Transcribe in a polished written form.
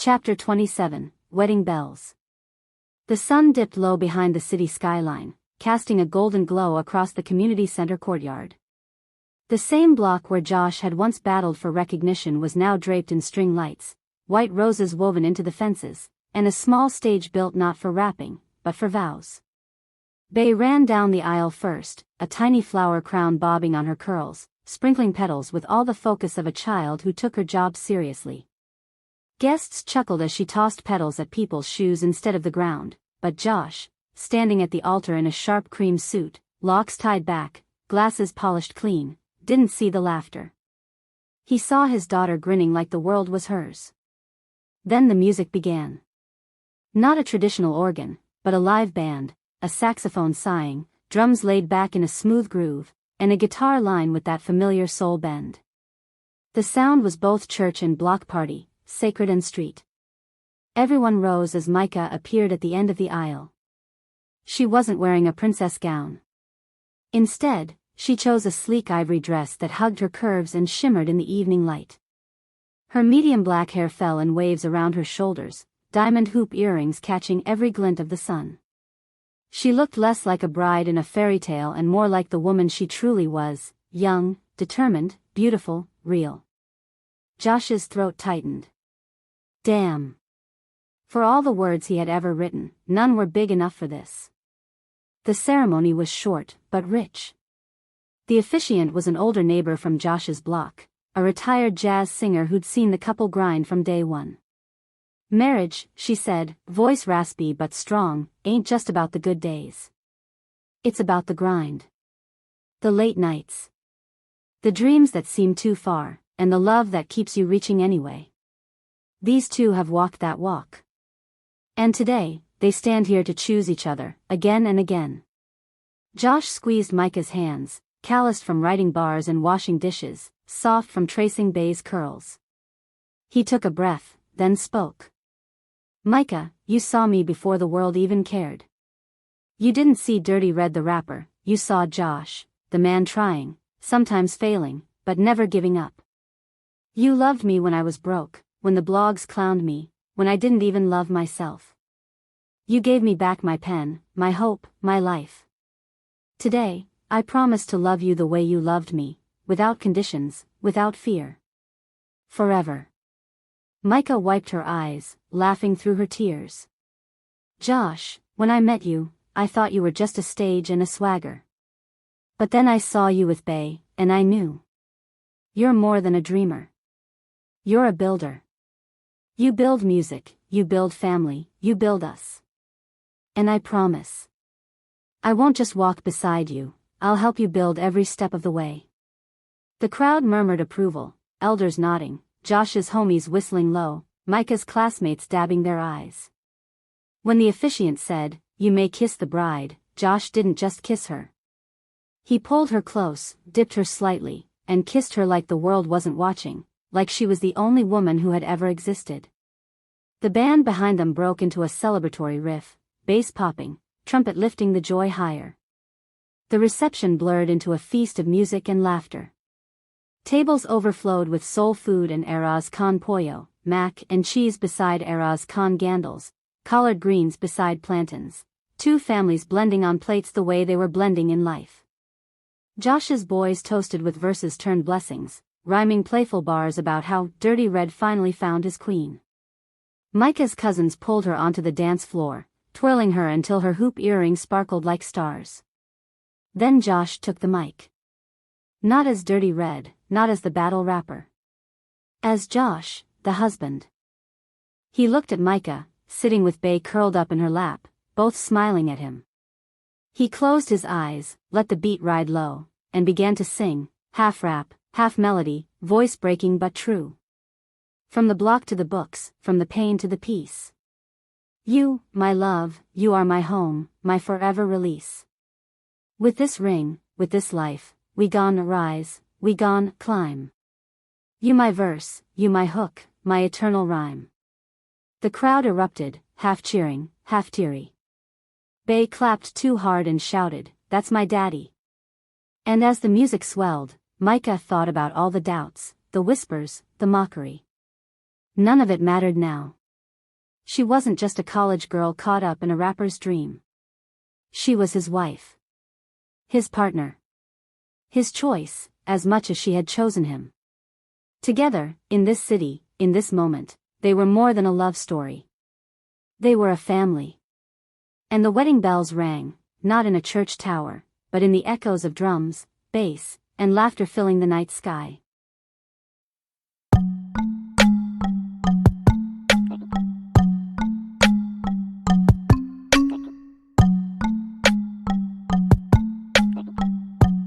Chapter 27, Wedding Bells. The sun dipped low behind the city skyline, casting a golden glow across the community center courtyard. The same block where Josh had once battled for recognition was now draped in string lights, white roses woven into the fences, and a small stage built not for rapping, but for vows. Bay ran down the aisle first, a tiny flower crown bobbing on her curls, sprinkling petals with all the focus of a child who took her job seriously. Guests chuckled as she tossed petals at people's shoes instead of the ground, but Josh, standing at the altar in a sharp cream suit, locks tied back, glasses polished clean, didn't see the laughter. He saw his daughter grinning like the world was hers. Then the music began. Not a traditional organ, but a live band, a saxophone sighing, drums laid back in a smooth groove, and a guitar line with that familiar soul bend. The sound was both church and block party, sacred and street. Everyone rose as Micah appeared at the end of the aisle. She wasn't wearing a princess gown. Instead, she chose a sleek ivory dress that hugged her curves and shimmered in the evening light. Her medium black hair fell in waves around her shoulders, diamond hoop earrings catching every glint of the sun. She looked less like a bride in a fairy tale and more like the woman she truly was, young, determined, beautiful, real. Josh's throat tightened. Damn. For all the words he had ever written, none were big enough for this. The ceremony was short, but rich. The officiant was an older neighbor from Josh's block, a retired jazz singer who'd seen the couple grind from day one. Marriage, she said, voice raspy but strong, ain't just about the good days. It's about the grind. The late nights. The dreams that seem too far, and the love that keeps you reaching anyway. These two have walked that walk. And today, they stand here to choose each other, again and again. Josh squeezed Micah's hands, calloused from writing bars and washing dishes, soft from tracing Bay's curls. He took a breath, then spoke. Micah, you saw me before the world even cared. You didn't see Dirty Red the rapper, you saw Josh, the man trying, sometimes failing, but never giving up. You loved me when I was broke, when the blogs clowned me, when I didn't even love myself. You gave me back my pen, my hope, my life. Today, I promise to love you the way you loved me, without conditions, without fear. Forever. Micah wiped her eyes, laughing through her tears. Josh, when I met you, I thought you were just a stage and a swagger. But then I saw you with Bay, and I knew. You're more than a dreamer. You're a builder. You build music, you build family, you build us. And I promise. I won't just walk beside you, I'll help you build every step of the way. The crowd murmured approval, elders nodding, Josh's homies whistling low, Micah's classmates dabbing their eyes. When the officiant said, "You may kiss the bride," Josh didn't just kiss her. He pulled her close, dipped her slightly, and kissed her like the world wasn't watching, like she was the only woman who had ever existed. The band behind them broke into a celebratory riff, bass popping, trumpet lifting the joy higher. The reception blurred into a feast of music and laughter. Tables overflowed with soul food and arroz con pollo, mac and cheese beside arroz con gandals, collard greens beside plantains, two families blending on plates the way they were blending in life. Josh's boys toasted with verses turned blessings, rhyming playful bars about how Dirty Red finally found his queen. Micah's cousins pulled her onto the dance floor, twirling her until her hoop earrings sparkled like stars. Then Josh took the mic. Not as Dirty Red, not as the battle rapper. As Josh, the husband. He looked at Micah, sitting with Bay curled up in her lap, both smiling at him. He closed his eyes, let the beat ride low, and began to sing, half rap, half melody, voice breaking but true. From the block to the books, from the pain to the peace. You, my love, you are my home, my forever release. With this ring, with this life, we gon' rise, we gon' climb. You my verse, you my hook, my eternal rhyme. The crowd erupted, half cheering, half teary. Bay clapped too hard and shouted, "That's my daddy." And as the music swelled, Micah thought about all the doubts, the whispers, the mockery. None of it mattered now. She wasn't just a college girl caught up in a rapper's dream. She was his wife. His partner. His choice, as much as she had chosen him. Together, in this city, in this moment, they were more than a love story. They were a family. And the wedding bells rang, not in a church tower, but in the echoes of drums, bass, and laughter filling the night sky.